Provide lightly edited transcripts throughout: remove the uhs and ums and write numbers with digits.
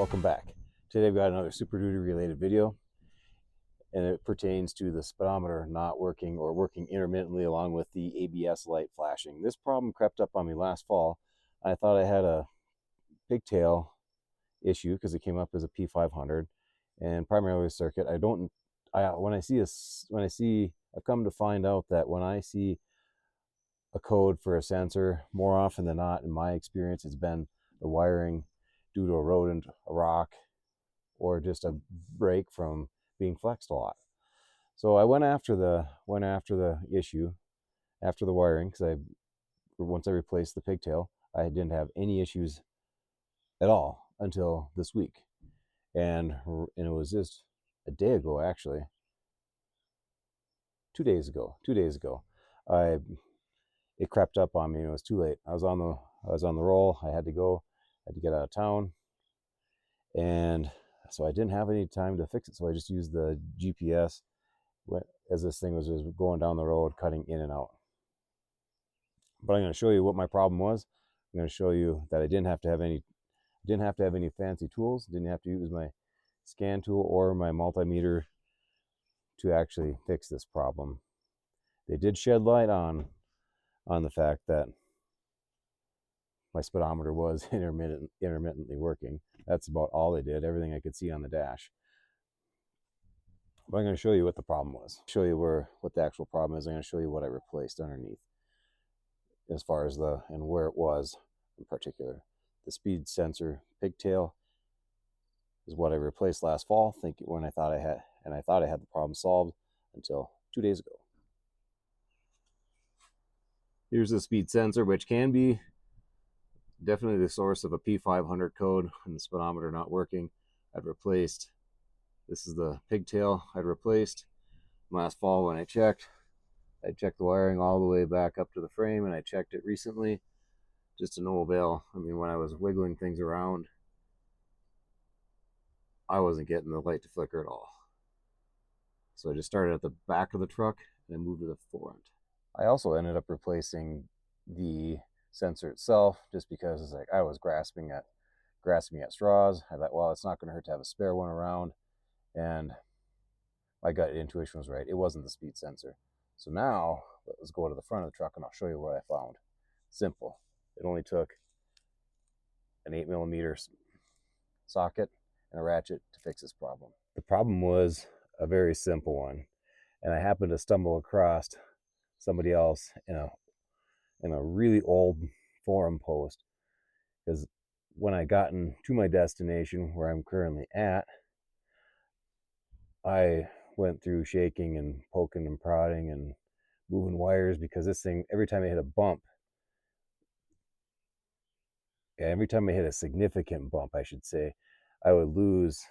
welcome back. Today I've got another Super Duty related video, and it pertains to the speedometer not working or working intermittently along with the ABS light flashing. This problem crept up on me last fall. I thought I had a pigtail issue because it came up as a P500 and primarily a circuit. I've come to find out that when I see a code for a sensor, more often than not, in my experience, it's been the wiring due to a rodent, a rock, or just a break from being flexed a lot. So I went after the issue, after the wiring, because once I replaced the pigtail, I didn't have any issues at all until this week, and it was just a day ago, actually, 2 days ago. It crept up on me, and it was too late. I was on the roll. I had to go. I had to get out of town, and so I didn't have any time to fix it. So I just used the GPS as this thing was just going down the road, cutting in and out. But I'm going to show you what my problem was. I'm going to show you that I didn't have to have any fancy tools. Didn't have to use my scan tool or my multimeter to actually fix this problem. They did shed light on the fact that my speedometer was intermittently working. That's about all they did, everything I could see on the dash. But I'm going to show you what the problem was. Show you what the actual problem is. I'm going to show you what I replaced underneath, as far as and where it was in particular. The speed sensor pigtail is what I replaced last fall, when I thought I had the problem solved until 2 days ago. Here's the speed sensor, which can be definitely the source of a P500 code and the speedometer not working. This is the pigtail I'd replaced last fall when I checked the wiring all the way back up to the frame, and I checked it recently, just a no avail. I mean, when I was wiggling things around, I wasn't getting the light to flicker at all. So I just started at the back of the truck and then moved to the front. I also ended up replacing the sensor itself, just because it's like I was grasping at straws. I thought, well, it's not going to hurt to have a spare one around, and my gut intuition was right. It wasn't the speed sensor. So now let's go to the front of the truck and I'll show you what I found. Simple. It only took an 8mm socket and a ratchet to fix this problem. The problem was a very simple one, and I happened to stumble across somebody else in a really old forum post, because when I gotten to my destination where I'm currently at, I went through shaking and poking and prodding and moving wires, because this thing, every time I hit a significant bump, I should say, I would lose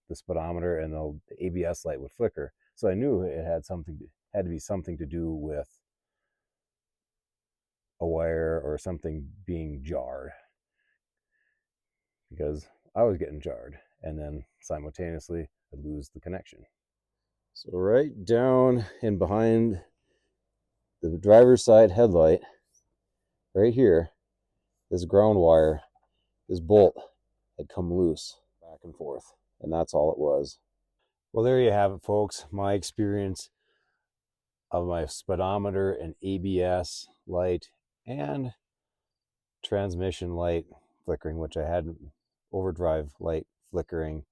the speedometer and the ABS light would flicker. So I knew it had to be something to do with a wire or something being jarred, because I was getting jarred, and then simultaneously I'd lose the connection. So right down and behind the driver's side headlight, right here, this ground wire, this bolt had come loose back and forth, and that's all it was. Well, there you have it, folks. My experience of my speedometer and ABS light and transmission light flickering, which I hadn't, overdrive light flickering,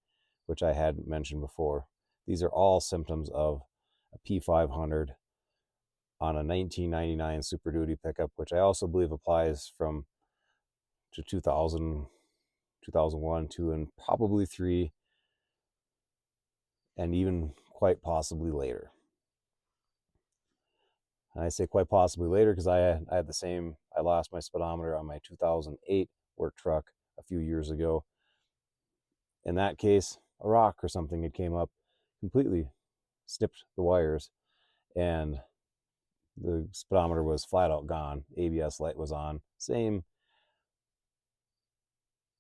which I hadn't mentioned before. These are all symptoms of a P500 on a 1999 Super Duty pickup, which I also believe applies to 2000, 2001, 2, and probably 3, and even quite possibly later. And I say quite possibly later because I lost my speedometer on my 2008 work truck a few years ago. In that case, a rock or something had came up, completely snipped the wires, and the speedometer was flat out gone. ABS light was on. Same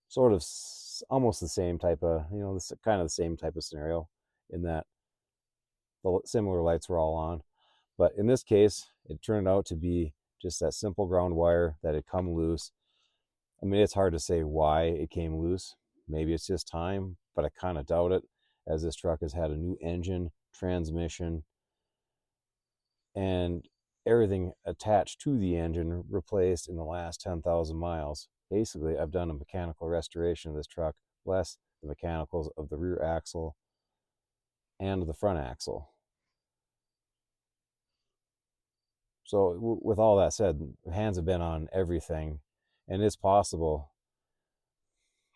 sort of, almost the same type of, kind of the same type of scenario, in that the similar lights were all on. But in this case, it turned out to be just that simple ground wire that had come loose. I mean, it's hard to say why it came loose, Maybe it's just time, but I kind of doubt it, as this truck has had a new engine, transmission, and everything attached to the engine replaced in the last 10,000 miles. Basically, I've done a mechanical restoration of this truck, less the mechanicals of the rear axle and the front axle. So with all that said, hands have been on everything, and it's possible,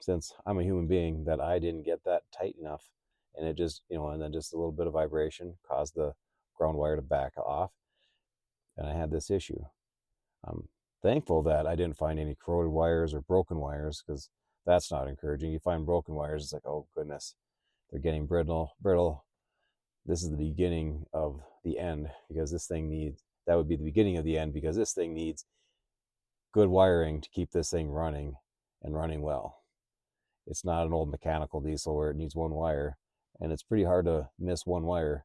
since I'm a human being, that I didn't get that tight enough, and it just, and then just a little bit of vibration caused the ground wire to back off, and I had this issue. I'm thankful that I didn't find any corroded wires or broken wires, because that's not encouraging. You find broken wires, it's like, oh goodness, they're getting brittle. This is the beginning of the end, because this thing needs, that would be the beginning of the end, because this thing needs good wiring to keep this thing running and running well. It's not an old mechanical diesel where it needs one wire, and it's pretty hard to miss one wire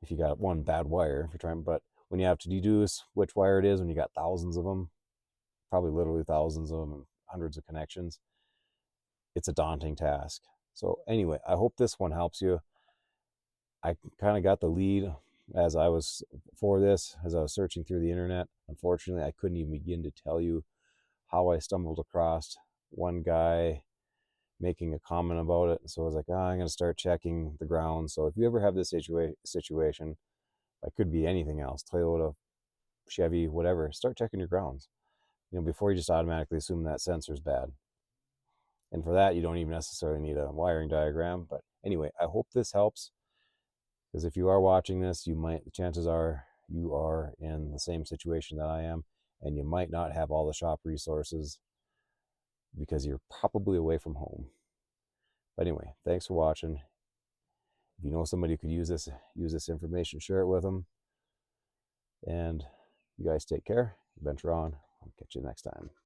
if you got one bad wire, if you're trying. But when you have to deduce which wire it is, when you got thousands of them, probably literally thousands of them and hundreds of connections, it's a daunting task. So anyway, I hope this one helps you. I kind of got the lead as I was searching through the internet. Unfortunately, I couldn't even begin to tell you how I stumbled across one guy making a comment about it. So I was like, I'm going to start checking the ground. So if you ever have this situation, it could be anything else, Toyota, Chevy, whatever, start checking your grounds, before you just automatically assume that sensor's bad. And for that, you don't even necessarily need a wiring diagram. But anyway, I hope this helps, because if you are watching this, the chances are you are in the same situation that I am, and you might not have all the shop resources because you're probably away from home. But anyway, thanks for watching. If you know somebody who could use this information, share it with them. And you guys take care. Adventure on. I'll catch you next time.